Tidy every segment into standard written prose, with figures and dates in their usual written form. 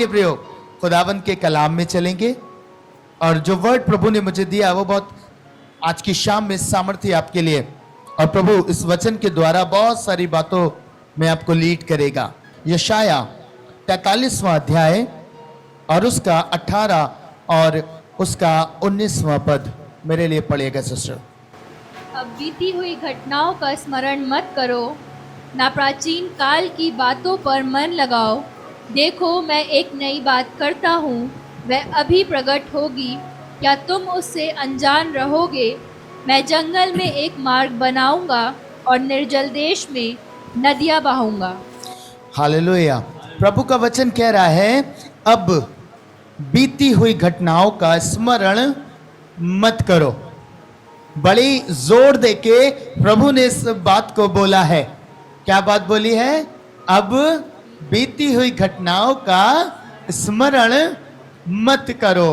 आइए प्रियो, खुदावंद के कलाम में चलेंगे और जो वर्ड प्रभु ने मुझे दिया वो बहुत आज की शाम में सामर्थ्य आपके लिए, और प्रभु इस वचन के द्वारा बहुत सारी बातों में आपको लीड करेगा। यशाया 43वां अध्याय और उसका 18 और उसका 19वां पद मेरे लिए पढ़िएगा सिस्टर। अब बीती हुई घटनाओं का स्मरण मत करो, ना प्राचीन काल की बातों पर मन लगाओ। देखो, मैं एक नई बात करता हूँ, वह अभी प्रकट होगी, क्या तुम उससे अनजान रहोगे? मैं जंगल में एक मार्ग बनाऊंगा और निर्जल देश में नदियां बहाऊंगा। हालेलुया। प्रभु का वचन कह रहा है, अब बीती हुई घटनाओं का स्मरण मत करो। बड़ी जोर देके प्रभु ने इस बात को बोला है। क्या बात बोली है? अब बीती हुई घटनाओं का स्मरण मत करो।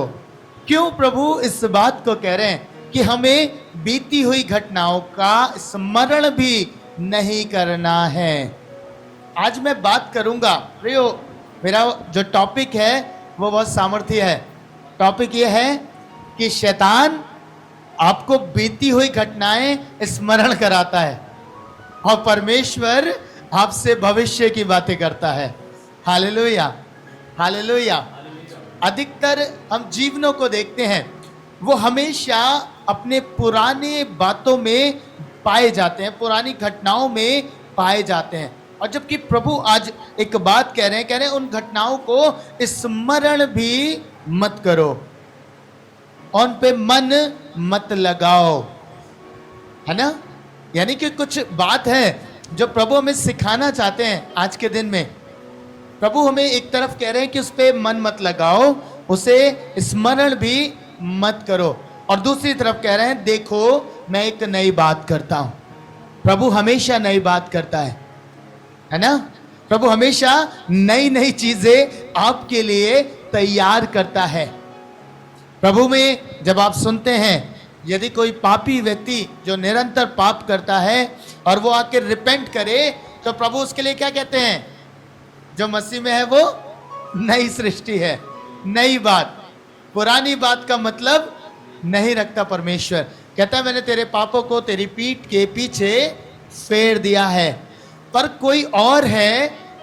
क्यों प्रभु इस बात को कह रहे हैं कि हमें बीती हुई घटनाओं का स्मरण भी नहीं करना है? आज मैं बात करूंगा प्रियो, मेरा जो टॉपिक है वो बहुत सामर्थ्य है। टॉपिक ये है कि शैतान आपको बीती हुई घटनाएं स्मरण कराता है और परमेश्वर आपसे भविष्य की बातें करता है। Hallelujah, hallelujah. अधिकतर हम जीवनों को देखते हैं, वो हमेशा अपने पुराने बातों में पाए जाते हैं, पुरानी घटनाओं में पाए जाते हैं। और जबकि प्रभु आज एक बात कह रहे हैं उन घटनाओं को स्मरण भी मत करो, उन पे मन मत लगाओ, है ना। यानी कि कुछ बात है जो प्रभु हमें सिखाना चाहते हैं आज के दिन में। प्रभु हमें एक तरफ कह रहे हैं कि उस पे मन मत लगाओ, उसे स्मरण भी मत करो, और दूसरी तरफ कह रहे हैं देखो मैं एक नई बात करता हूं। प्रभु हमेशा नई बात करता है ना। प्रभु हमेशा नई नई चीजें आपके लिए तैयार करता है। प्रभु में जब आप सुनते हैं, यदि कोई पापी व्यक्ति जो निरंतर पाप करता है और वो आके रिपेंट करे, तो प्रभु उसके लिए क्या कहते हैं? जो मसीह में है वो नई सृष्टि है, नई बात। पुरानी बात का मतलब नहीं रखता परमेश्वर। कहता है मैंने तेरे पापों को तेरी पीठ के पीछे फेर दिया है। पर कोई और है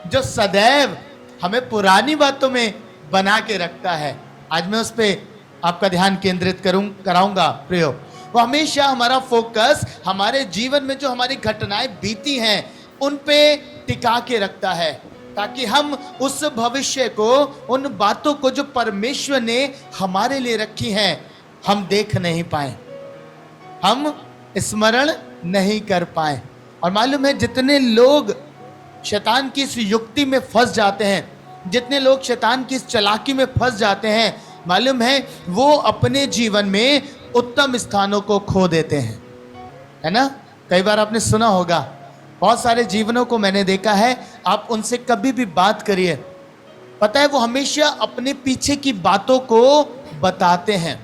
जो सदैव हमें पुरानी बातों में बना के रखता है। आज मैं उस पर आपका ध्यान केंद्रित कराऊंगा प्रियो। वो हमेशा हमारा फोकस हमारे जीवन में जो हमारी घटनाएं बीती हैं उन पे टिका के रखता है, ताकि हम उस भविष्य को, उन बातों को जो परमेश्वर ने हमारे लिए रखी हैं, हम देख नहीं पाए, हम स्मरण नहीं कर पाए। और मालूम है जितने लोग शैतान की इस युक्ति में फंस जाते हैं, जितने लोग शैतान की इस चालाकी में फंस जाते हैं, मालूम है वो अपने जीवन में उत्तम स्थानों को खो देते हैं, है ना। कई बार आपने सुना होगा, बहुत सारे जीवनों को मैंने देखा है, आप उनसे कभी भी बात करिए, पता है वो हमेशा अपने पीछे की बातों को बताते हैं।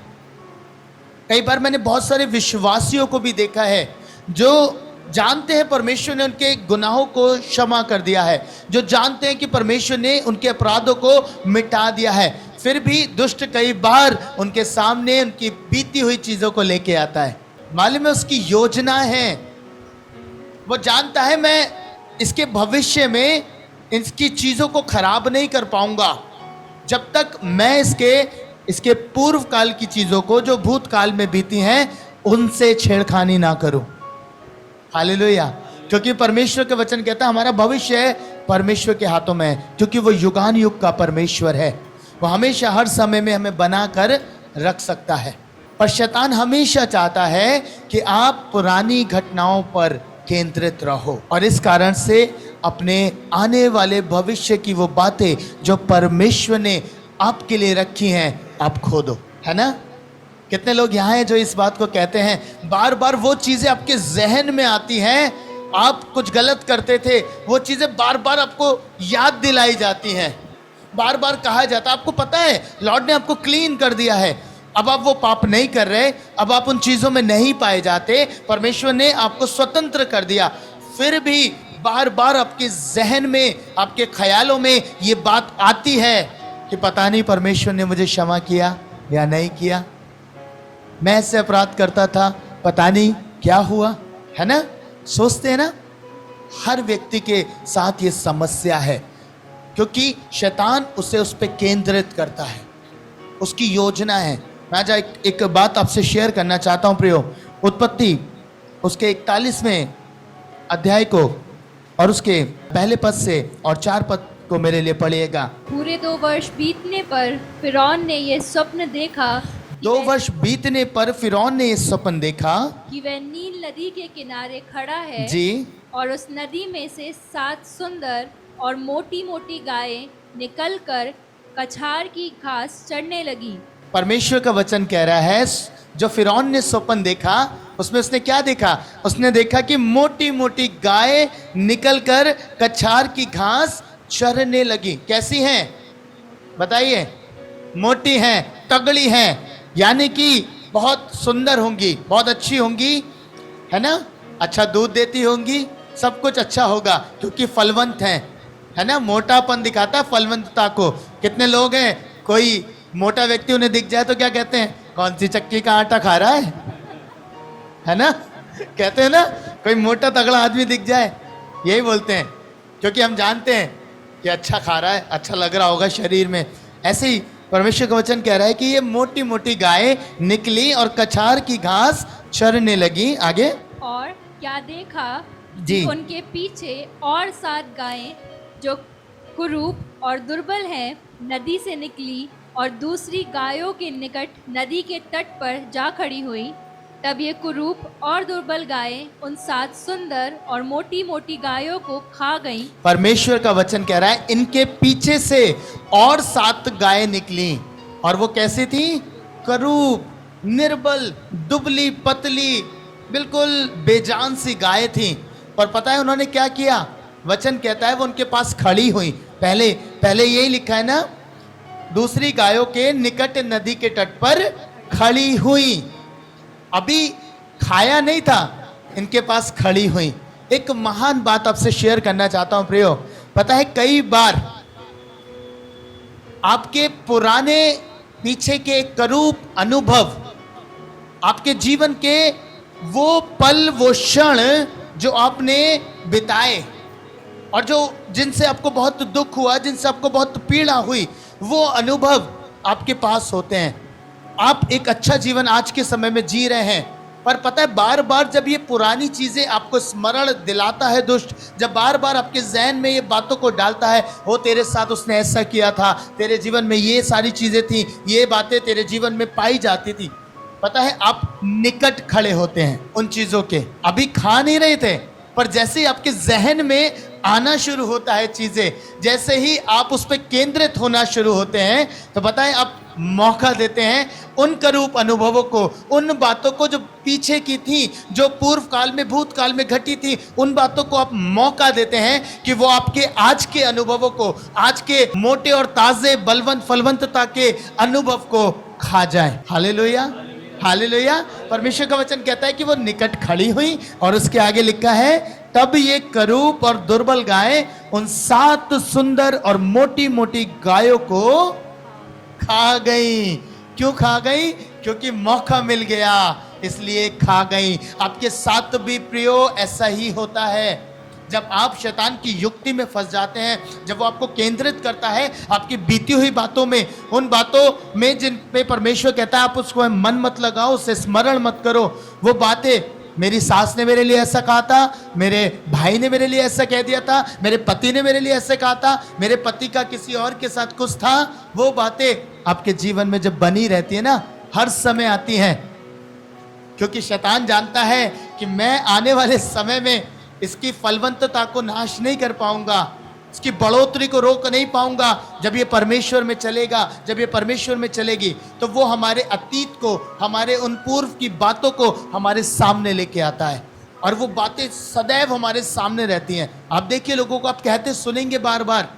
कई बार मैंने बहुत सारे विश्वासियों को भी देखा है जो जानते हैं परमेश्वर ने उनके गुनाहों को क्षमा कर दिया है, जो जानते हैं कि परमेश्वर ने उनके अपराधों को मिटा दिया है, फिर भी दुष्ट कई बार उनके सामने उनकी बीती हुई चीजों को लेके आता है। मालूम है उसकी योजना है, वो जानता है मैं इसके भविष्य में इसकी चीजों को खराब नहीं कर पाऊंगा जब तक मैं इसके पूर्व काल की चीजों को, जो भूतकाल में बीती हैं, उनसे छेड़खानी ना करूं। हालेलुया। क्योंकि परमेश्वर के वचन कहता है हमारा भविष्य परमेश्वर के हाथों में है, क्योंकि वो युगान युग का परमेश्वर है। वो हमेशा हर समय में हमें बनाकर रख सकता है। पर शैतान हमेशा चाहता है कि आप पुरानी घटनाओं पर केंद्रित रहो, और इस कारण से अपने आने वाले भविष्य की वो बातें जो परमेश्वर ने आपके लिए रखी हैं, आप खो दो, है ना। कितने लोग यहाँ हैं जो इस बात को कहते हैं, बार बार वो चीजें आपके जहन में आती हैं, आप कुछ गलत करते थे, वो चीजें बार बार आपको याद दिलाई जाती हैं, बार बार कहा जाता है, आपको पता है लॉर्ड ने आपको क्लीन कर दिया है, अब आप वो पाप नहीं कर रहे, अब आप उन चीजों में नहीं पाए जाते, परमेश्वर ने आपको स्वतंत्र कर दिया, फिर भी बार बार आपके जहन में, आपके ख्यालों में ये बात आती है कि पता नहीं परमेश्वर ने मुझे क्षमा किया या नहीं किया, मैं ऐसे अपराध करता था, पता नहीं क्या हुआ, है ना? सोचते हैं ना? हर व्यक्ति के साथ ये समस्या है, क्योंकि शैतान उसे उस पर केंद्रित करता है, उसकी योजना है। मैं आज एक बात आपसे शेयर करना चाहता हूँ प्रियो। उत्पत्ति उसके 41वें अध्याय को और उसके पहले पद से और 4 पद को मेरे लिए पढ़िएगा। पूरे 2 वर्ष बीतने पर फिरौन ने यह स्वप्न देखा 2 वर्ष बीतने पर फिरौन ने ये स्वप्न देखा कि वह नील नदी के किनारे खड़ा है जी, और उस नदी में से 7 सुंदर और मोटी मोटी गायें निकलकर कछार की घास चढ़ने लगी। परमेश्वर का वचन कह रहा है, जो फिरौन ने स्वप्न देखा उसमें उसने क्या देखा? उसने देखा कि मोटी मोटी गाय निकलकर कछार की घास चरने लगी। कैसी हैं बताइए? मोटी हैं, तगड़ी हैं, यानी कि बहुत सुंदर होंगी, बहुत अच्छी होंगी, है ना? अच्छा दूध देती होंगी, सब कुछ अच्छा होगा क्योंकि फलवंत हैं, है ना? मोटापन दिखाता है फलवंतता को। कितने लोग हैं, कोई मोटा व्यक्ति उन्हें दिख जाए तो क्या कहते हैं? कौन सी चक्की का आटा खा रहा है ना? कहते हैं ना, कोई मोटा तगड़ा आदमी दिख जाए यही बोलते हैं, क्योंकि हम जानते हैं कि अच्छा खा रहा है, अच्छा लग रहा होगा शरीर में। ऐसे ही परमेश्वर का वचन कह रहा है कि ये मोटी मोटी गायें निकली और कछार की घास चरने लगी। आगे, और क्या देखा जी। उनके पीछे और 7 गायें जो कुरूप और दुर्बल हैं नदी से निकली और दूसरी गायों के निकट नदी के तट पर जा खड़ी हुई। तब ये कुरूप और दुर्बल गायें उन 7 सुंदर और मोटी मोटी गायों को खा गईं। परमेश्वर का वचन कह रहा है इनके पीछे से और 7 गायें निकली, और वो कैसी थी? करूप, निर्बल, दुबली पतली, बिल्कुल बेजान सी गायें थी। पर पता है उन्होंने क्या किया? वचन कहता है वो उनके पास खड़ी हुई। पहले यही लिखा है ना, दूसरी गायों के निकट नदी के तट पर खड़ी हुई। अभी खाया नहीं था, इनके पास खड़ी हुई। एक महान बात आपसे शेयर करना चाहता हूं प्रियो। पता है कई बार आपके पुराने पीछे के करूप अनुभव, आपके जीवन के वो पल, वो क्षण जो आपने बिताए और जो जिनसे आपको बहुत दुख हुआ, जिनसे आपको बहुत पीड़ा हुई, वो अनुभव आपके पास होते हैं। आप एक अच्छा जीवन आज के समय में जी रहे हैं, पर पता है बार बार जब ये पुरानी चीज़ें आपको स्मरण दिलाता है दुष्ट, जब बार बार आपके जहन में ये बातों को डालता है, वो तेरे साथ उसने ऐसा किया था, तेरे जीवन में ये सारी चीज़ें थी, ये बातें तेरे जीवन में पाई जाती थी, पता है आप निकट खड़े होते हैं उन चीज़ों के। अभी खा नहीं रहे थे, पर जैसे ही आपके जहन में आना शुरू होता है चीज़ें, जैसे ही आप उस पर केंद्रित होना शुरू होते हैं, तो बताएं आप मौका देते हैं उन करूप अनुभवों को, उन बातों को जो पीछे की थी, जो पूर्व काल में, भूतकाल में घटी थी, उन बातों को आप मौका देते हैं कि वो आपके आज के अनुभवों को, आज के मोटे और ताजे बलवंत फलवंतता के अनुभव को खा जाए। Hallelujah, hallelujah. परमेश्वर का वचन कहता है कि वो निकट खड़ी हुई, और उसके आगे लिखा है तब ये करूप और दुर्बल गाय उन 7 सुंदर और मोटी मोटी गायों को खा गई। क्यों खा गई? क्योंकि मौका मिल गया, इसलिए खा गई। आपके साथ भी प्रियो ऐसा ही होता है। जब आप शैतान की युक्ति में फंस जाते हैं, जब वो आपको केंद्रित करता है आपकी बीती हुई बातों में, उन बातों में जिन पे परमेश्वर कहता है आप उसको मन मत लगाओ, उससे स्मरण मत करो। वो बातें, मेरी सास ने मेरे लिए ऐसा कहा था, मेरे भाई ने मेरे लिए ऐसा कह दिया था, मेरे पति ने मेरे लिए ऐसा कहा था, मेरे पति का किसी और के साथ कुछ था, वो बातें आपके जीवन में जब बनी रहती है ना, हर समय आती हैं, क्योंकि शैतान जानता है कि मैं आने वाले समय में इसकी फलवंतता को नाश नहीं कर पाऊंगा, इसकी बढ़ोतरी को रोक नहीं पाऊंगा। जब ये परमेश्वर में चलेगा, जब ये परमेश्वर में चलेगी, तो वो हमारे अतीत को, हमारे उन पूर्व की बातों को हमारे सामने लेके आता है, और वो बातें सदैव हमारे सामने रहती हैं। आप देखिए लोगों को आप कहते सुनेंगे बार बार,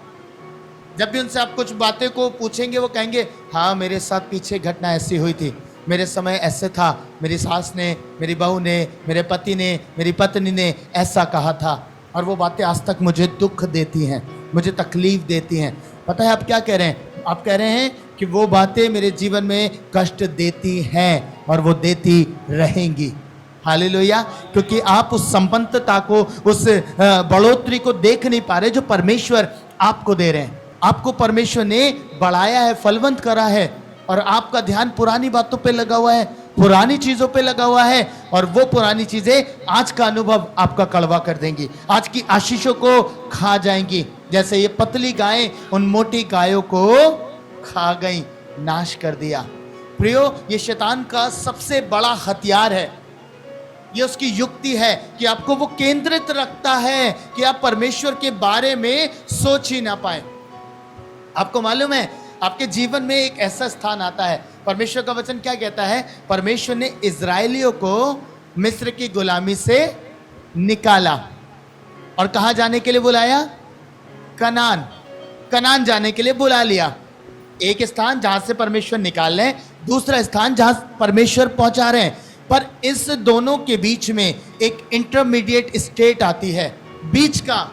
जब भी उनसे आप कुछ बातें को पूछेंगे वो कहेंगे हाँ मेरे साथ पीछे घटना ऐसी हुई थी, मेरे समय ऐसे था, मेरी सास ने, मेरी बहू ने, मेरे पति ने, मेरी पत्नी ने ऐसा कहा था, और वो बातें आज तक मुझे दुख देती हैं, मुझे तकलीफ देती हैं। पता है आप क्या कह रहे हैं? आप कह रहे हैं कि वो बातें मेरे जीवन में कष्ट देती हैं और वो देती रहेंगी। हालेलुया। क्योंकि आप उस संपन्नता को, उस बढ़ोतरी को देख नहीं पा रहे जो परमेश्वर आपको दे रहे हैं। आपको परमेश्वर ने बढ़ाया है, फलवंत करा है, और आपका ध्यान पुरानी बातों पे लगा हुआ है, पुरानी चीजों पे लगा हुआ है, और वो पुरानी चीजें आज का अनुभव आपका कड़वा कर देंगी, आज की आशीषों को खा जाएंगी। जैसे ये पतली गायें उन मोटी गायों को खा गई, नाश कर दिया। प्रियो, ये शैतान का सबसे बड़ा हथियार है, ये उसकी युक्ति है कि आपको वो केंद्रित रखता है कि आप परमेश्वर के बारे में सोच ही ना पाए। आपको मालूम है, आपके जीवन में एक ऐसा स्थान आता है, परमेश्वर का वचन क्या कहता है? परमेश्वर ने इजराइलियों को मिस्र की गुलामी से निकाला और कहाँ जाने के लिए बुलाया? कनान। कनान जाने के लिए बुला लिया। एक स्थान जहां से परमेश्वर निकाल रहे हैं, दूसरा स्थान जहां परमेश्वर पहुंचा रहे हैं, पर इस दोनों के बीच में एक इंटरमीडिएट स्टेट आती है। बीच का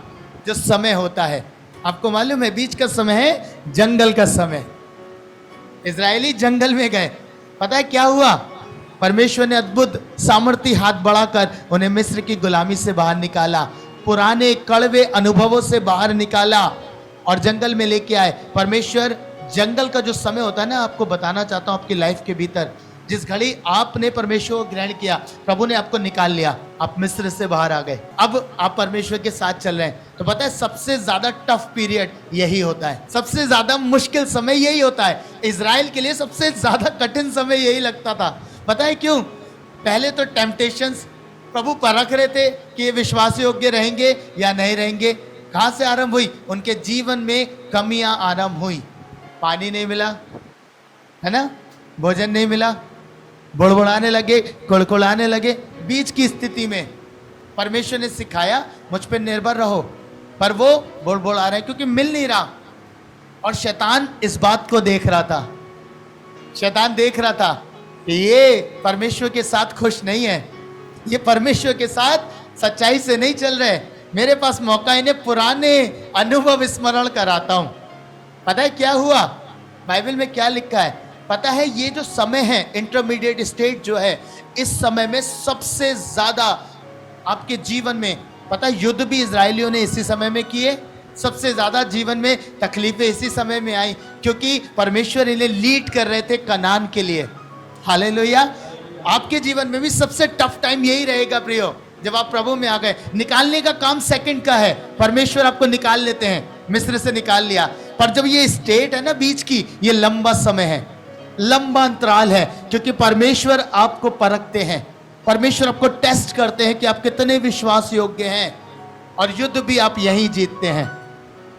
जो समय होता है, आपको मालूम है बीच का समय है जंगल का समय। इजरायली जंगल में गए, पता है क्या हुआ? परमेश्वर ने अद्भुत सामर्थी हाथ बढ़ाकर उन्हें मिस्र की गुलामी से बाहर निकाला, पुराने कड़वे अनुभवों से बाहर निकाला और जंगल में लेके आए। परमेश्वर जंगल का जो समय होता है ना, आपको बताना चाहता हूं, आपकी लाइफ के भीतर जिस घड़ी आपने परमेश्वर को ग्रहण किया, प्रभु ने आपको निकाल लिया, आप मिस्र से बाहर आ गए, अब आप परमेश्वर के साथ चल रहे हैं। तो पता है सबसे ज्यादा टफ पीरियड यही होता है, सबसे ज्यादा मुश्किल समय यही होता है। इजराइल के लिए सबसे ज्यादा कठिन समय यही लगता था। पता है क्यों? पहले तो टेम्पटेशंस प्रभु परख रहे थे कि ये विश्वास योग्य रहेंगे या नहीं रहेंगे। कहां से आरंभ हुई? उनके जीवन में कमियां आरंभ हुई। पानी नहीं मिला, है ना, भोजन नहीं मिला, बुड़बुड़ाने लगे, कुड़कुड़ाने लगे। बीच की स्थिति में परमेश्वर ने सिखाया मुझ पर निर्भर रहो, पर वो बुड़बुड़ा रहे हैं क्योंकि मिल नहीं रहा। और शैतान इस बात को देख रहा था, शैतान देख रहा था कि ये परमेश्वर के साथ खुश नहीं है, ये परमेश्वर के साथ सच्चाई से नहीं चल रहे। मेरे पास मौका, इन्हें पुराने अनुभव स्मरण कराता हूं। पता है क्या हुआ? बाइबल में क्या लिखा है पता है? ये जो समय है, इंटरमीडिएट स्टेट जो है, इस समय में सबसे ज्यादा आपके जीवन में, पता है युद्ध भी इजरायलियों ने इसी समय में किए, सबसे ज्यादा जीवन में तकलीफें इसी समय में आई, क्योंकि परमेश्वर इन्हें लीड कर रहे थे कनान के लिए। हालेलुया। आपके जीवन में भी सबसे टफ टाइम यही रहेगा प्रियो, जब आप प्रभु में आ गए। निकालने का काम सेकंड का है, परमेश्वर आपको निकाल लेते हैं, मिस्र से निकाल लिया। पर जब ये स्टेट है ना बीच की, ये लंबा समय है, लंबा अंतराल है, क्योंकि परमेश्वर आपको परखते हैं, परमेश्वर आपको टेस्ट करते हैं कि आप कितने विश्वास योग्य हैं। और युद्ध भी आप यहीं जीतते हैं,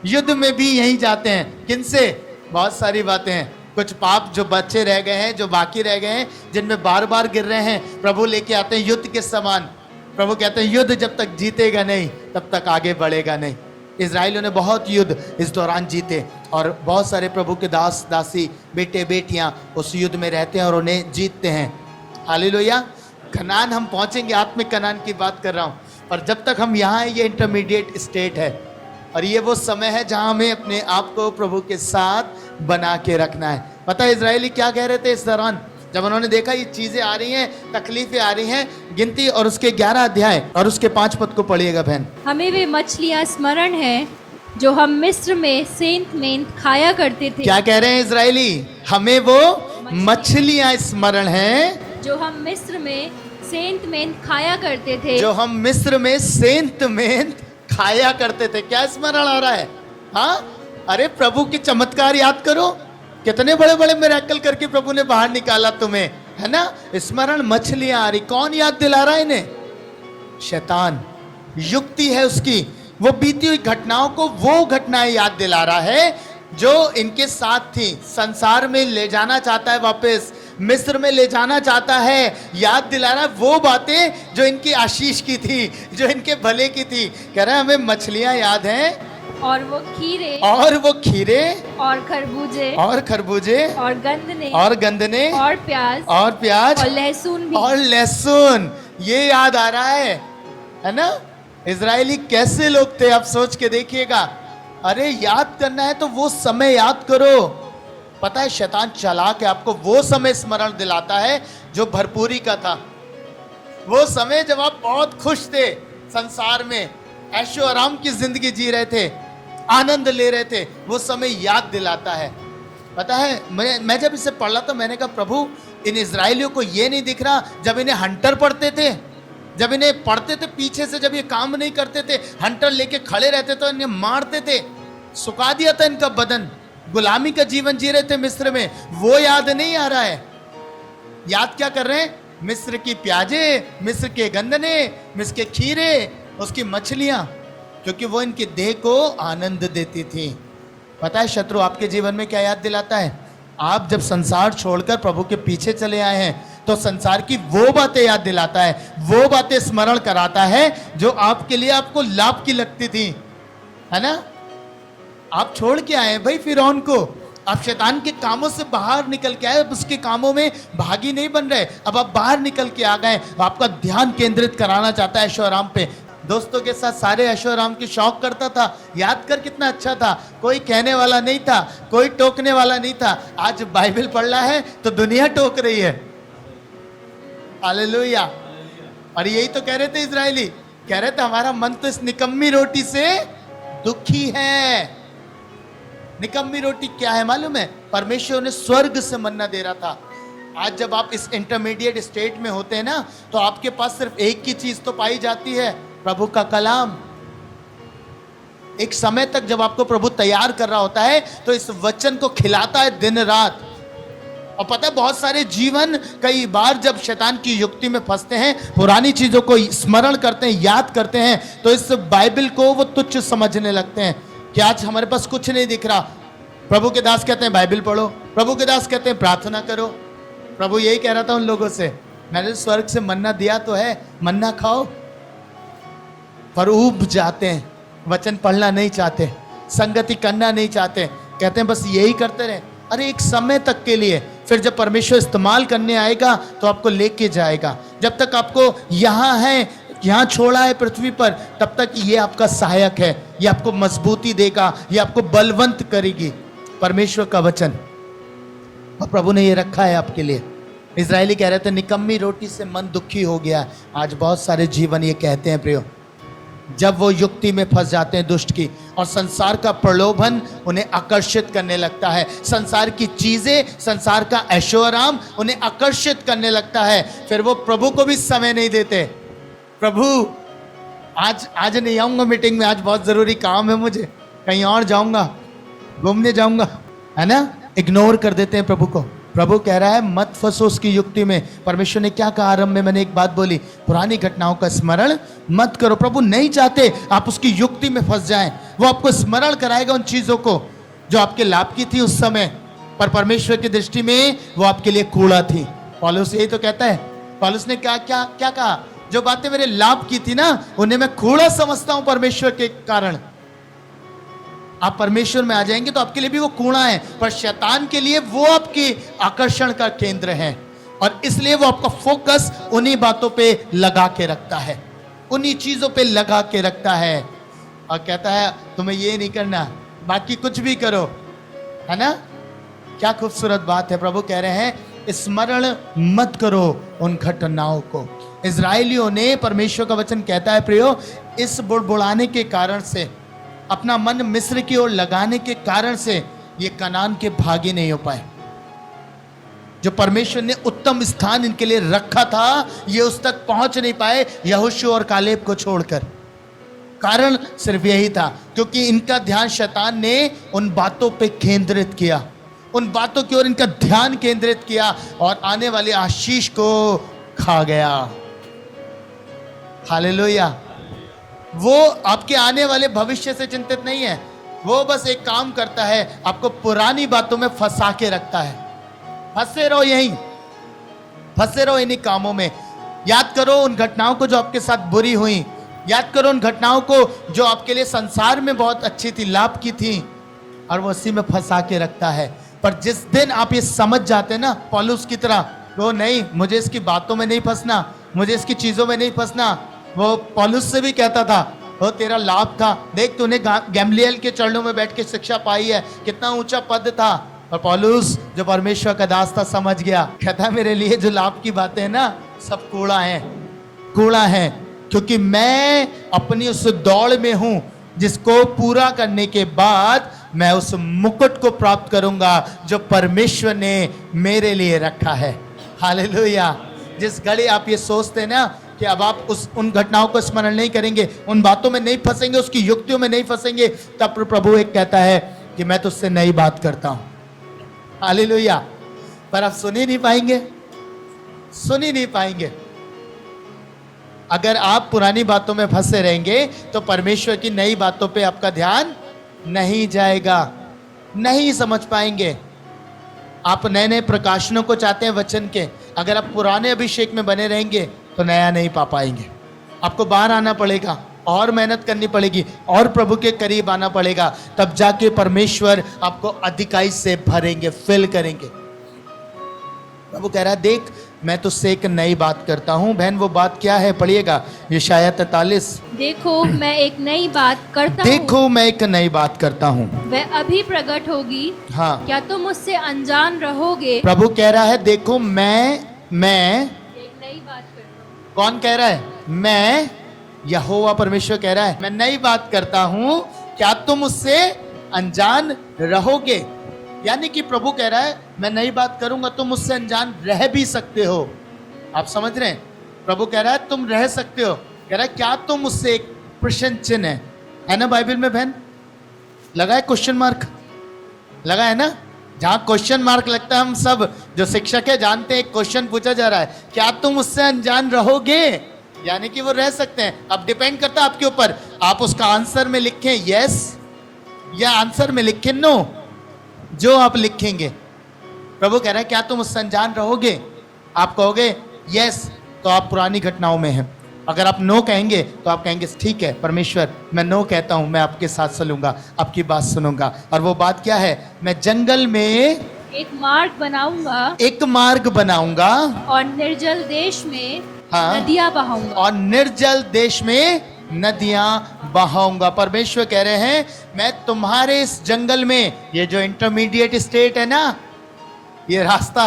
युद्ध में भी यहीं जाते हैं। किनसे? बहुत सारी बातें हैं, कुछ पाप जो बच्चे रह गए हैं, जो बाकी रह गए हैं, जिनमें बार बार गिर रहे हैं, प्रभु लेके आते हैं युद्ध के समान। प्रभु कहते हैं युद्ध जब तक जीतेगा नहीं तब तक आगे बढ़ेगा नहीं। इजराइलियों ने बहुत युद्ध इस दौरान जीते, और बहुत सारे प्रभु के दास दासी, बेटे बेटियां उस युद्ध में रहते हैं और उन्हें जीतते हैं। हालेलुया। कनान हम पहुंचेंगे, आत्मिक कनान की बात कर रहा हूं, पर जब तक हम यहाँ हैं, ये इंटरमीडिएट स्टेट है, और ये वो समय है जहां हमें अपने आप को प्रभु के साथ बना के रखना है। पता है इजरायली क्या कह रहे थे इस दौरान, जब उन्होंने देखा ये चीजें आ रही हैं, तकलीफें आ रही हैं? गिनती और उसके 11 अध्याय और उसके 5 पद को पढ़िएगा बहन। हमें वे मछलियाँ स्मरण है जो हम मिस्र में सेंत मेंत खाया करते थे। क्या कह रहे हैं इजरायली? हमें वो मछलियां स्मरण हैं जो हम मिस्र में सेंत मेंत खाया करते थे, जो हम मिस्र में सेंत मेंत खाया करते थे। क्या स्मरण आ रहा है? हाँ, अरे प्रभु के चमत्कार याद करो, कितने बड़े बड़े मिरेकल करके प्रभु ने बाहर निकाला तुम्हें, है ना? स्मरण मछलियां आ रही। कौन याद दिला रहा है इन्हें? शैतान। युक्ति है उसकी, वो बीती हुई घटनाओं को, वो घटनाएं याद दिला रहा है जो इनके साथ थी। संसार में ले जाना चाहता है, वापस मिस्र में ले जाना चाहता है, याद दिला रहा है वो बातें जो इनकी आशीष की थी, जो इनके भले की थी। कह रहा है हमें मछलियां याद हैं, और वो खीरे, और खरबूजे, और गंदने, और प्याज, और लहसुन भी, और लहसुन, ये याद आ रहा है ना? इजरायली कैसे लोग थे आप सोच के देखिएगा। अरे याद करना है तो वो समय याद करो पता है शैतान चला के आपको वो समय स्मरण दिलाता है जो भरपूरी का था। वो समय जब आप बहुत खुश थे, संसार में ऐशो आराम की जिंदगी जी रहे थे, आनंद ले रहे थे, वो समय याद दिलाता है। पता है मैं जब इसे पढ़ रहा था मैंने कहा प्रभु इन इजराइलियों को ये नहीं दिख रहा जब इन्हें हंटर पढ़ते थे, जब इन्हें पढ़ते थे पीछे से, जब ये काम नहीं करते थे हंटर लेके खड़े रहते तो इन्हें मारते थे, सुखा दिया था इनका बदन, गुलामी का जीवन जी रहे थे मिस्र में, वो याद नहीं आ रहा है। याद क्या कर रहे हैं? मिस्र की प्याजे, मिस्र के गंदने, मिस्र के खीरे, उसकी मछलियां, क्योंकि वो इनके देह को आनंद देती थी। पता है शत्रु आपके जीवन में क्या याद दिलाता है? आप जब संसार छोड़कर प्रभु के पीछे चले आए हैं तो संसार की वो बातें याद दिलाता है, वो बातें स्मरण कराता है जो आपके लिए आपको लाभ की लगती थी, है ना? आप छोड़ के आए भाई फिरौन को, आप शैतान के कामों से बाहर निकल के आए, उसके कामों में भागी नहीं बन रहे, अब आप बाहर निकल के आ गए। आपका ध्यान केंद्रित कराना चाहता है ऐशो आराम पे। दोस्तों के साथ सारे ऐशो आराम की शौक करता था, याद कर कितना अच्छा था, कोई कहने वाला नहीं था, कोई टोकने वाला नहीं था। आज बाइबल पढ़ रहा है तो दुनिया टोक रही है। हालेलुया। और यही तो कह रहे थे इजरायली, कह रहे थे हमारा मन तो इस निकम्मी रोटी से दुखी है। निकम्मी रोटी क्या है मालूम है? परमेश्वर ने स्वर्ग से मन्ना दे रहा था। आज जब आप इस इंटरमीडिएट स्टेट में होते हैं ना तो आपके पास सिर्फ एक ही चीज तो पाई जाती है, प्रभु का कलाम। एक समय तक जब आपको प्रभु तैयार कर रहा होता है तो इस वचन को खिलाता है दिन रात। और पता है बहुत सारे जीवन कई बार जब शैतान की युक्ति में फंसते हैं, पुरानी चीजों को स्मरण करते हैं, याद करते हैं, तो इस बाइबल को वो तुच्छ समझने लगते हैं कि आज हमारे पास कुछ नहीं दिख रहा। प्रभु के दास कहते हैं बाइबल पढ़ो, प्रभु के दास कहते हैं प्रार्थना करो। प्रभु यही कह रहा था उन लोगों से, मैंने स्वर्ग से मन्ना दिया तो है, मन्ना खाओ, पर ऊब जाते हैं, वचन पढ़ना नहीं चाहते, संगति करना नहीं चाहते, कहते हैं बस यही करते रहे। अरे एक समय तक के लिए, फिर जब परमेश्वर इस्तेमाल करने आएगा तो आपको लेके जाएगा। जब तक आपको यहाँ है, यहाँ छोड़ा है पृथ्वी पर, तब तक ये आपका सहायक है, ये आपको मजबूती देगा, ये आपको बलवंत करेगी परमेश्वर का वचन। और प्रभु ने ये रखा है आपके लिए। इजरायली कह रहे थे निकम्मी रोटी से मन दुखी हो गया। आज बहुत सारे जीवन ये कहते हैं प्रियो, जब वो युक्ति में फंस जाते हैं दुष्ट की, और संसार का प्रलोभन उन्हें आकर्षित करने लगता है, संसार की चीजें, संसार का ऐशो आराम उन्हें आकर्षित करने लगता है, फिर वो प्रभु को भी समय नहीं देते। प्रभु आज नहीं आऊंगा मीटिंग में, आज बहुत जरूरी काम है मुझे, कहीं और जाऊंगा, घूमने जाऊंगा, है ना? इग्नोर कर देते हैं प्रभु को। प्रभु कह रहा है मत फंसो उसकी युक्ति में। परमेश्वर ने क्या कहा आरंभ में? मैंने एक बात बोली, पुरानी घटनाओं का स्मरण मत करो। प्रभु नहीं चाहते आप उसकी युक्ति में फंस जाएं। वो आपको स्मरण कराएगा उन चीजों को जो आपके लाभ की थी उस समय, पर परमेश्वर की दृष्टि में वो आपके लिए कूड़ा थी। पौलुस यही तो कहता है। पौलुस ने क्या क्या क्या कहा? जो बातें मेरे लाभ की थी ना, उन्हें मैं कूड़ा समझता हूं परमेश्वर के कारण। आप परमेश्वर में आ जाएंगे तो आपके लिए भी वो कूड़ा है, पर शैतान के लिए वो आपके आकर्षण का केंद्र है, और इसलिए वो आपका फोकस उन्हीं बातों पे लगा के रखता है, उन्हीं चीजों पे लगा के रखता है, और कहता है तुम्हें ये नहीं करना, बाकी कुछ भी करो, है ना? क्या खूबसूरत बात है। प्रभु कह रहे हैं स्मरण मत करो उन घटनाओं को। इजराइलियों ने, परमेश्वर का वचन कहता है प्रियो, इस बुड़बुड़ाने के कारण से, अपना मन मिस्र की ओर लगाने के कारण से ये कनान के भागी नहीं हो पाए। जो परमेश्वर ने उत्तम स्थान इनके लिए रखा था, ये उस तक पहुंच नहीं पाए यहोशू और कालेब को छोड़कर। कारण सिर्फ यही था क्योंकि इनका ध्यान शैतान ने उन बातों पे केंद्रित किया, उन बातों की ओर इनका ध्यान केंद्रित किया, और आने वाली आशीष को खा गया। हालेलुया। वो आपके आने वाले भविष्य से चिंतित नहीं है, वो बस एक काम करता है, आपको पुरानी बातों में फंसा के रखता है। फंसे रहो यहीं, फंसे रहो इन्हीं कामों में। याद करो उन घटनाओं को जो आपके साथ बुरी हुई, याद करो उन घटनाओं को जो आपके लिए संसार में बहुत अच्छी थी, लाभ की थी, और वो उसी में फंसा के रखता है। पर जिस दिन आप ये समझ जाते हैं ना, पौलुस की तरह, वो नहीं, मुझे इसकी बातों में नहीं फंसना, मुझे इसकी चीजों में नहीं फंसना। वो पौलुस से भी कहता था, वो तेरा लाभ था, देख तूने गैमलियल के चरणों में बैठ के शिक्षा पाई है, कितना ऊंचा पद था, और पौलुस जो परमेश्वर का दास था समझ गया, कहता मेरे लिए जो लाभ की बातें हैं ना सब कूड़ा है, कूड़ा है, क्योंकि मैं अपनी उस दौड़ में हूं जिसको पूरा करने के बाद मैं उस मुकुट को प्राप्त करूंगा जो परमेश्वर ने मेरे लिए रखा है। हालेलुया। जिस घड़ी आप ये सोचते हैं ना कि अब आप उन घटनाओं को स्मरण नहीं करेंगे, उन बातों में नहीं फंसेंगे, उसकी युक्तियों में नहीं फंसेंगे, तब प्रभु एक कहता है कि मैं तुझसे नई बात करता हूं। हालेलुया। पर आप सुन ही नहीं पाएंगे, सुन ही नहीं पाएंगे। अगर आप पुरानी बातों में फंसे रहेंगे तो परमेश्वर की नई बातों पे आपका ध्यान नहीं जाएगा, नहीं समझ पाएंगे। आप नए नए प्रकाशनों को चाहते हैं वचन के, अगर आप पुराने अभिषेक में बने रहेंगे तो नया नहीं पा पाएंगे। आपको बाहर आना पड़ेगा और मेहनत करनी पड़ेगी और प्रभु के करीब आना पड़ेगा, तब जाके परमेश्वर आपको अधिकाई से भरेंगे, फिल करेंगे। प्रभु कह रहा है देख मैं तुझसे एक नई बात करता हूं। बहन वो बात क्या है, पढ़िएगा यशायाह 43। देखो मैं एक नई बात करता हूँ, देखो मैं एक नई बात करता हूं, वह अभी प्रकट होगी, हाँ क्या तुम उससे अनजान रहोगे। प्रभु कह रहा है देखो मैं एक नई बात करता हूँ। कौन कह रहा है? मैं, यहोवा परमेश्वर कह रहा है मैं नई बात करता हूं, क्या तुम उससे अनजान रहोगे। यानी कि प्रभु कह रहा है मैं नई बात करूंगा, तुम उससे अनजान रह भी सकते हो। आप समझ रहे हैं? प्रभु कह रहा है तुम रह सकते हो, कह रहा है क्या तुम उससे, एक प्रश्न चिन्ह है ना बाइबल में बहन, लगा है क्वेश्चन मार्क, लगा है ना। जहां क्वेश्चन मार्क लगता है हम सब जो शिक्षक है जानते हैं, एक क्वेश्चन पूछा जा रहा है क्या तुम उससे अनजान रहोगे, यानी कि वो रह सकते हैं। अब डिपेंड करता है आपके ऊपर, आप उसका आंसर में लिखें यस या आंसर में लिखें नो, जो आप लिखेंगे। प्रभु कह रहा है क्या तुम उससे अनजान रहोगे। आप कहोगे यस तो आप पुरानी घटनाओं में हैं, अगर आप नो कहेंगे तो आप कहेंगे ठीक है परमेश्वर मैं नो कहता हूं, मैं आपके साथ चलूंगा, आपकी बात सुनूंगा। और वो बात क्या है? मैं जंगल में एक मार्ग बनाऊंगा, एक मार्ग बनाऊंगा और निर्जल देश में हाँ, नदियां बहाऊंगा, और निर्जल देश में नदियां बहाऊंगा। परमेश्वर कह रहे हैं मैं तुम्हारे इस जंगल में, ये जो इंटरमीडिएट स्टेट है ना, ये रास्ता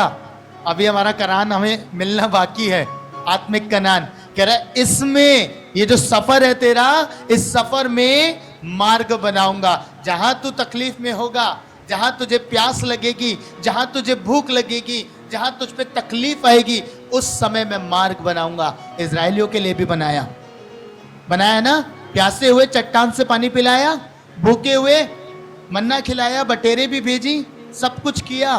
अभी हमारा कनान हमें मिलना बाकी है, आत्मिक कनान, कह रहा है इसमें ये जो सफर है तेरा, इस सफर में मार्ग बनाऊंगा। जहां तू तकलीफ में होगा, जहां तुझे प्यास लगेगी, जहां तुझे भूख लगेगी, जहां तुझ पे तकलीफ आएगी, उस समय मैं मार्ग बनाऊंगा। इजराइलियों के लिए भी बनाया ना, प्यासे हुए चट्टान से पानी पिलाया, भूखे हुए मन्ना खिलाया, बटेरे भी भेजी, सब कुछ किया।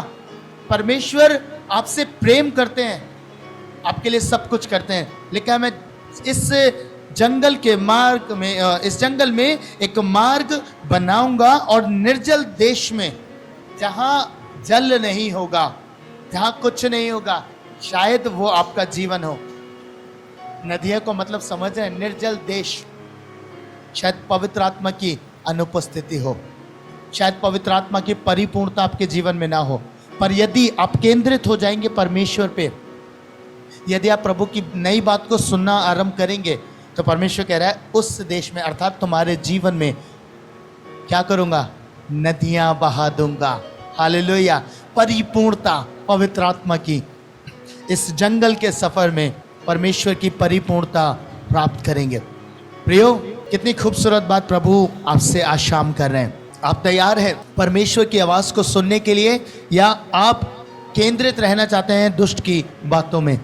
परमेश्वर आपसे प्रेम करते हैं, आपके लिए सब कुछ करते हैं। लेकिन मैं इस जंगल के मार्ग में, इस जंगल में एक मार्ग बनाऊंगा और निर्जल देश में, जहां जल नहीं होगा, जहां कुछ नहीं होगा, शायद वो आपका जीवन हो। नदियों को मतलब समझ रहे हैं, निर्जल देश, शायद पवित्र आत्मा की अनुपस्थिति हो, शायद पवित्र आत्मा की परिपूर्णता आपके जीवन में ना हो। पर यदि आप केंद्रित हो जाएंगे परमेश्वर पे, यदि आप प्रभु की नई बात को सुनना आरंभ करेंगे, तो परमेश्वर कह रहा है उस देश में अर्थात तुम्हारे जीवन में क्या करूंगा? नदियां बहा दूंगा। हालेलुया। परिपूर्णता पवित्र आत्मा की, इस जंगल के सफर में परमेश्वर की परिपूर्णता प्राप्त करेंगे। प्रियो, कितनी खूबसूरत बात प्रभु आपसे आज शाम कर रहे हैं। आप तैयार हैं परमेश्वर की आवाज़ को सुनने के लिए, या आप केंद्रित रहना चाहते हैं दुष्ट की बातों में?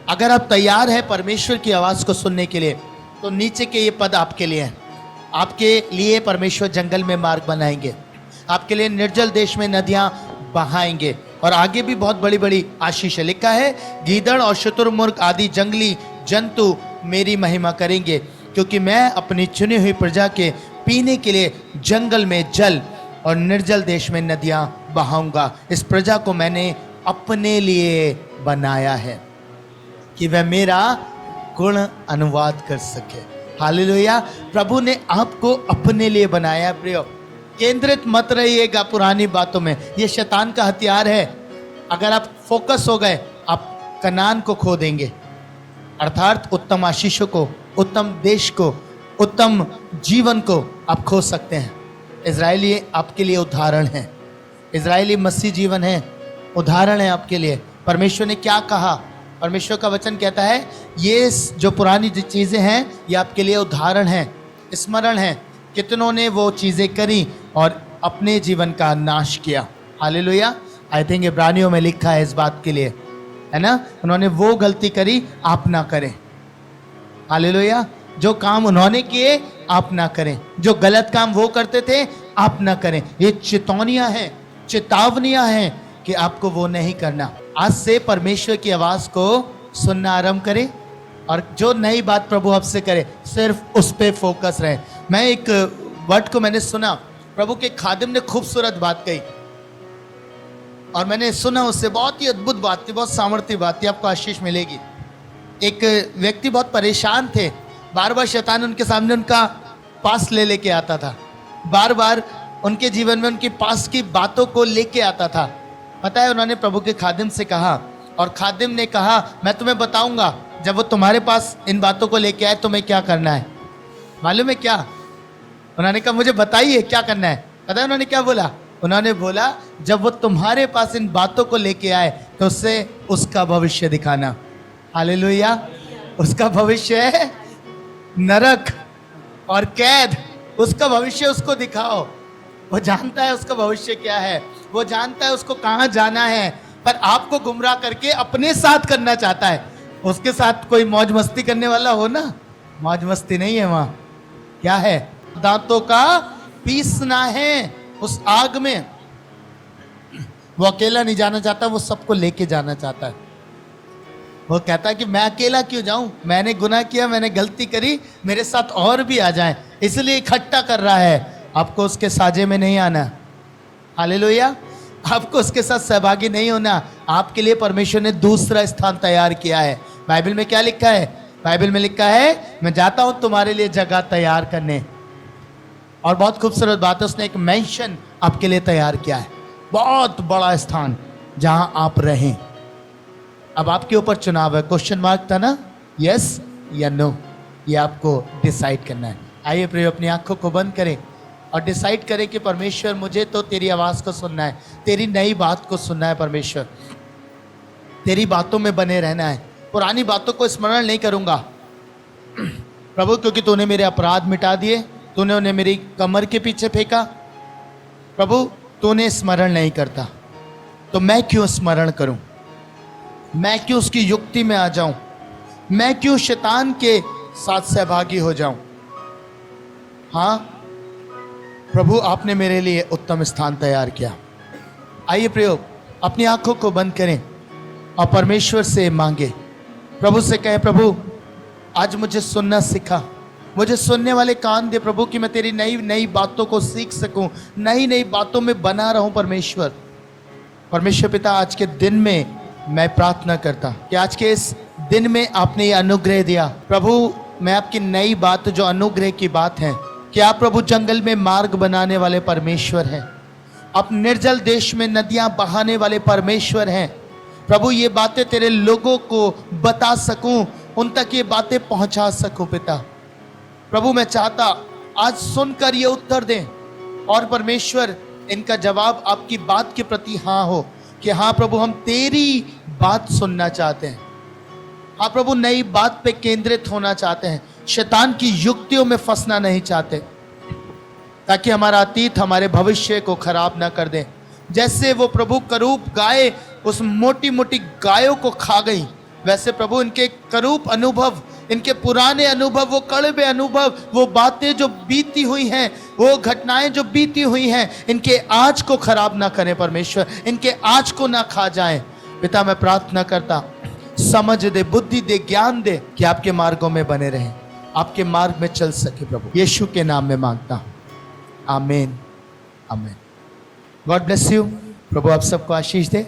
अगर आप तैयार हैं परमेश्वर की आवाज़ को सुनने के लिए, तो नीचे के ये पद आपके लिए हैं। आपके लिए परमेश्वर जंगल में मार्ग बनाएंगे, आपके लिए निर्जल देश में नदियां बहाएंगे, और आगे भी बहुत बड़ी बड़ी आशीष है। लिखा है गीदड़ और शुतुरमुर्ग आदि जंगली जंतु मेरी महिमा करेंगे, क्योंकि मैं अपनी चुनी हुई प्रजा के पीने के लिए जंगल में जल और निर्जल देश में नदियां बहाऊंगा। इस प्रजा को मैंने अपने लिए बनाया है कि वह मेरा गुण अनुवाद कर सके। हालेलुया। प्रभु ने आपको अपने लिए बनाया। प्रियो, केंद्रित मत रहिएगा पुरानी बातों में, ये शैतान का हथियार है। अगर आप फोकस हो गए, आप कनान को खो देंगे, अर्थात उत्तम आशीषों को, उत्तम देश को, उत्तम जीवन को आप खो सकते हैं। इजरायली आपके लिए उदाहरण है। इजरायली मसीह जीवन है, उदाहरण है आपके लिए। परमेश्वर ने क्या कहा? परमेश्वर का वचन कहता है ये जो पुरानी जो चीज़ें हैं ये आपके लिए उदाहरण है, स्मरण है। कितनों ने वो चीज़ें करी और अपने जीवन का नाश किया। हालेलुया। आई थिंक इब्रानियों में लिखा है इस बात के लिए, है ना। उन्होंने वो गलती करी, आप ना करें। हालेलुया। जो काम उन्होंने किए आप ना करें, जो गलत काम वो करते थे आप ना करें। ये चेतावनियां हैं, चेतावनियां हैं कि आपको वो नहीं करना। आज से परमेश्वर की आवाज़ को सुनना आरंभ करें और जो नई बात प्रभु आपसे करे सिर्फ उस पर फोकस रहे। मैं एक वर्ड को मैंने सुना, प्रभु के खादिम ने खूबसूरत बात कही और मैंने सुना उससे, बहुत ही अद्भुत बात थी, बहुत सामर्थ्य बात थी, आपको आशीष मिलेगी। एक व्यक्ति बहुत परेशान थे, बार बार शैतान उनके सामने उनका पास ले लेके आता था, बार बार उनके जीवन में उनके पास की बातों को लेके आता था। पता है, उन्होंने प्रभु के खादिम से कहा और खादिम ने कहा मैं तुम्हें बताऊंगा जब वो तुम्हारे पास इन बातों को लेके आए तुम्हें क्या करना है। मालूम है क्या? उन्होंने कहा मुझे बताइए क्या करना है। पता है उन्होंने क्या बोला? उन्होंने बोला जब वो तुम्हारे पास इन बातों को लेके आए तो उससे उसका भविष्य दिखाना। हालेलुया। उसका भविष्य है नरक और कैद, उसका भविष्य उसको दिखाओ। वो जानता है उसका भविष्य क्या है, वो जानता है उसको कहाँ जाना है, पर आपको गुमराह करके अपने साथ करना चाहता है। उसके साथ कोई मौज मस्ती करने वाला हो ना, मौज मस्ती नहीं है वहाँ। क्या है? दांतों का पीसना है उस आग में। वो अकेला नहीं जाना चाहता, वो सबको लेके जाना चाहता है। वो कहता है कि मैं अकेला क्यों जाऊं, मैंने गुनाह किया, मैंने गलती करी, मेरे साथ और भी आ जाएं, इसलिए इकट्ठा कर रहा है। आपको उसके साजे में नहीं आना। हालेलुया। आपको उसके साथ सहभागी नहीं होना। आपके लिए परमेश्वर ने दूसरा स्थान तैयार किया है। बाइबल में क्या लिखा है? बाइबल में लिखा है मैं जाता हूं तुम्हारे लिए जगह तैयार करने। और बहुत खूबसूरत बात है, उसने एक मेंशन आपके लिए तैयार किया है, बहुत बड़ा स्थान जहां आप रहें। अब आपके ऊपर चुनाव है। क्वेश्चन मार्क था ना, यस या नो, ये आपको डिसाइड करना है। आइए प्रिय अपनी आंखों को बंद करें और डिसाइड करें कि परमेश्वर मुझे तो तेरी आवाज़ को सुनना है, तेरी नई बात को सुनना है। परमेश्वर तेरी बातों में बने रहना है, पुरानी बातों को स्मरण नहीं करूँगा प्रभु, क्योंकि तूने मेरे अपराध मिटा दिए, तूने उन्हें मेरी कमर के पीछे फेंका। प्रभु तूने स्मरण नहीं करता तो मैं क्यों स्मरण करूं? मैं क्यों उसकी युक्ति में आ जाऊं? मैं क्यों शैतान के साथ सहभागी हो जाऊं? हाँ प्रभु, आपने मेरे लिए उत्तम स्थान तैयार किया। आइए प्रयोग अपनी आंखों को बंद करें और परमेश्वर से मांगे। प्रभु से कहें प्रभु आज मुझे सुनना सिखा, मुझे सुनने वाले कान दे प्रभु, कि मैं तेरी नई नई बातों को सीख सकूं, नई नई बातों में बना रहूं। परमेश्वर पिता, आज के दिन में मैं प्रार्थना करता कि आज के इस दिन में आपने ये अनुग्रह दिया प्रभु। मैं आपकी नई बात, जो अनुग्रह की बात है कि आप प्रभु जंगल में मार्ग बनाने वाले परमेश्वर हैं, आप निर्जल देश में नदियां बहाने वाले परमेश्वर हैं। प्रभु ये बातें तेरे लोगों को बता सकूं, उन तक ये बातें पहुंचा सकूं पिता। प्रभु मैं चाहता आज सुनकर ये उत्तर दें और परमेश्वर इनका जवाब आपकी बात के प्रति हाँ हो कि हाँ प्रभु हम तेरी बात सुनना चाहते हैं। हाँ प्रभु नई बात पे केंद्रित होना चाहते हैं, शैतान की युक्तियों में फंसना नहीं चाहते, ताकि हमारा अतीत हमारे भविष्य को खराब ना कर दे। जैसे वो प्रभु करूप गाय उस मोटी मोटी गायों को खा गई, वैसे प्रभु इनके करूप अनुभव, इनके पुराने अनुभव, वो कड़वे अनुभव, वो बातें जो बीती हुई हैं, वो घटनाएं जो बीती हुई हैं, इनके आज को खराब ना करें परमेश्वर, इनके आज को ना खा जाएं। पिता मैं प्रार्थना करता समझ दे, बुद्धि दे, ज्ञान दे कि आपके मार्गों में बने रहें, आपके मार्ग में चल सके प्रभु। यीशु के नाम में मांगता हूं, आमीन आमीन। God bless you. प्रभु आप सबको आशीष दे।